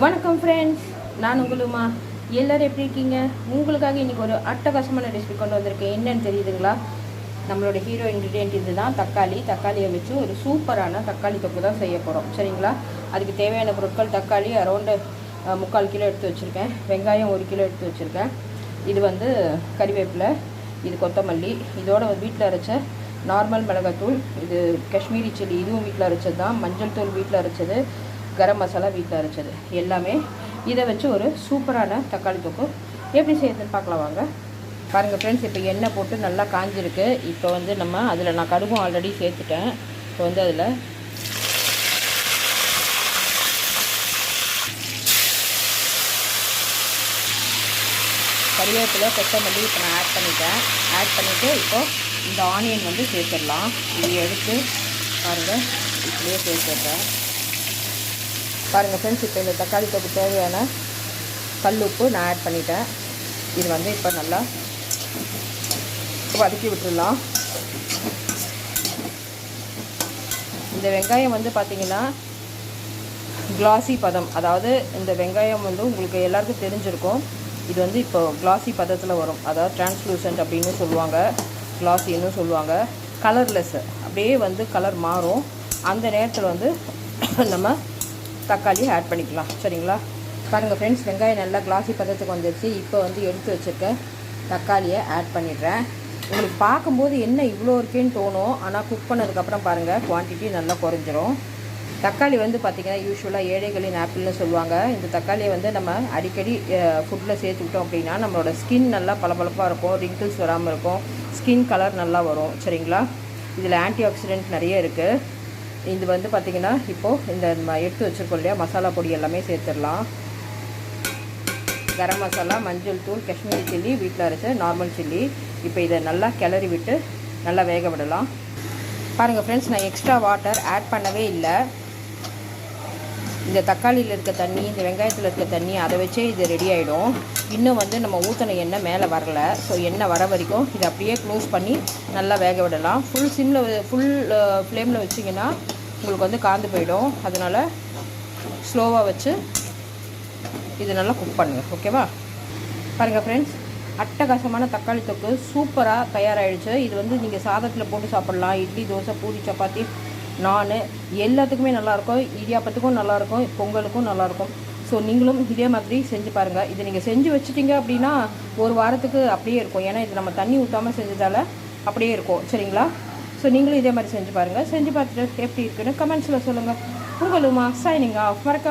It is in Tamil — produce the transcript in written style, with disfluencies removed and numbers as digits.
வணக்கம் ஃப்ரெண்ட்ஸ், நான் உங்களுமா. எல்லோரும் எப்படி இருக்கீங்க? உங்களுக்காக இன்றைக்கி ஒரு அட்டகாசமான ரெசிபி கொண்டு வந்திருக்கேன். என்னன்னு தெரியுதுங்களா? நம்மளோட ஹீரோ இன்க்ரீடியன்ட் இது தான், தக்காளியை வச்சு ஒரு சூப்பரான தக்காளி தொக்கு தான் செய்ய போகிறோம். சரிங்களா? அதுக்கு தேவையான பொருட்கள்: தக்காளி அரௌண்டு 3/4 கிலோ எடுத்து வச்சுருக்கேன், வெங்காயம் 1 கிலோ எடுத்து வச்சுருக்கேன், இது வந்து கறிவேப்பிலை, இது கொத்தமல்லி, இதோட வீட்டில் அரைச்ச நார்மல் மிளகாத்தூள், இது காஷ்மீரி சில்லி, இதுவும் வீட்டில் அரைச்சது தான், மஞ்சள் தூள் வீட்டில் அரைச்சது, கரம் மசாலா வீட்டில் அரைச்சது எல்லாமே. இதை வச்சு ஒரு சூப்பரான தக்காளி தொக்கு எப்படி செய்யறதுன்னு பார்க்கலாம் வாங்க. பாருங்கள் ஃப்ரெண்ட்ஸ், இப்போ எண்ணெய் போட்டு நல்லா காஞ்சிருக்கு. இப்போ வந்து நம்ம அதில் நான் கடுகும் ஆல்ரெடி சேர்த்துட்டேன். இப்போ வந்து அதில் கறிவேப்பிலை, கொத்தமல்லி இப்போ நான் ஆட் பண்ணிவிட்டு இப்போது இந்த ஆனியன் வந்து சேர்த்துடலாம். இது எடுத்து பாருங்கள், இப்படியே சேர்த்துடுறேன். பாருங்கள் ஃப்ரெண்ட்ஸ், இப்போ இந்த தக்காளி தொக்கு தேவையான கல் உப்பு நான் ஆட் பண்ணிட்டேன். இது வந்து இப்போ நல்லா வதக்கி விட்டுடலாம். இந்த வெங்காயம் வந்து பார்த்திங்கன்னா கிளாசி பதம், அதாவது இந்த வெங்காயம் வந்து உங்களுக்கு எல்லாருக்கும் தெரிஞ்சிருக்கும். இது வந்து இப்போ கிளாசி பதத்தில் வரும், அதாவது டிரான்ஸ்லூசன்ட் அப்படின்னு சொல்லுவாங்க, கிளாசின்னு சொல்லுவாங்க. கலர்லெஸ், அப்படியே வந்து கலர் மாறும். அந்த நேரத்தில் வந்து நம்ம தக்காளி ஆட் பண்ணிக்கலாம். சரிங்களா? பாருங்கள் ஃப்ரெண்ட்ஸ், வெங்காயம் நல்லா கிளாசி பதத்துக்கு வந்துடுச்சு. இப்போ வந்து எடுத்து வச்சுருக்க தக்காளியை ஆட் பண்ணிடுறேன். உங்களுக்கு பார்க்கும்போது என்ன இவ்வளோ இருக்கேன்னு தோணும், ஆனால் குக் பண்ணதுக்கப்புறம் பாருங்கள் குவான்டிட்டி நல்லா குறைஞ்சிரும். தக்காளி வந்து பார்த்திங்கன்னா யூஸ்வலாக ஏழைகளின் ஆப்பிள்னு சொல்லுவாங்க. இந்த தக்காளியை வந்து நம்ம அடிக்கடி ஃபுட்டில் சேர்த்துக்கிட்டோம் அப்படின்னா நம்மளோட ஸ்கின் நல்லா பளபளப்பாக இருக்கும், ரிங்கிள்ஸ் வராமல் இருக்கும், ஸ்கின் கலர் நல்லா வரும். சரிங்களா? இதில் ஆன்டி ஆக்சிடென்ட் நிறைய இருக்குது. இது வந்து பார்த்திங்கன்னா இப்போது இந்த எடுத்து வச்சுருக்கோம் இல்லையா, மசாலா பொடி எல்லாமே சேர்த்துடலாம். கரம் மசாலா, மஞ்சள் தூள், காஷ்மீரி சில்லி, வீட்டில் அரைச்ச நார்மல் சில்லி. இப்போ இதை நல்லா கிளறி விட்டு நல்லா வேக விடலாம். பாருங்கள் ஃப்ரெண்ட்ஸ், நான் எக்ஸ்ட்ரா வாட்டர் ஆட் பண்ணவே இல்லை. இந்த தக்காளியில் இருக்க தண்ணி, இந்த வெங்காயத்தில் இருக்க தண்ணி, அதை வச்சே இது ரெடி ஆகிடும். இன்னும் வந்து நம்ம ஊற்றின எண்ணெய் மேலே வரலை. ஸோ எண்ணெய் வர வரைக்கும் இதை அப்படியே க்ளோஸ் பண்ணி நல்லா வேக விடலாம். ஃபுல் ஃப்ளேமில் வச்சிங்கன்னா உங்களுக்கு வந்து காந்து போயிடும். அதனால் ஸ்லோவாக வச்சு இது நல்லா குக் பண்ணுங்கள். ஓகேவா? பாருங்கள் ஃப்ரெண்ட்ஸ், அட்டகாசமான தக்காளி தொக்கு சூப்பராக தயாராகிடுச்சு. இது வந்து நீங்கள் சாதத்தில் போட்டு சாப்பிட்லாம், இட்லி, தோசை, பூரி, சப்பாத்தி, நான் எல்லாத்துக்குமே நல்லாயிருக்கும். இடியாப்பத்துக்கும் நல்லாயிருக்கும், பொங்கலுக்கும் நல்லாயிருக்கும். ஸோ நீங்களும் இதே மாதிரி செஞ்சு பாருங்கள். இது நீங்கள் செஞ்சு வச்சுட்டிங்க அப்படின்னா ஒரு வாரத்துக்கு அப்படியே இருக்கும். ஏன்னா இது நம்ம தண்ணி ஊற்றாமல் செஞ்சதால் அப்படியே இருக்கும். சரிங்களா? ஸோ நீங்களும் இதே மாதிரி செஞ்சு பாருங்கள். செஞ்சு பார்த்துட்டு எப்படி இருக்குன்னு கமெண்ட்ஸில் சொல்லுங்கள். உங்களுமா சைனிங் ஆஃப். மறக்க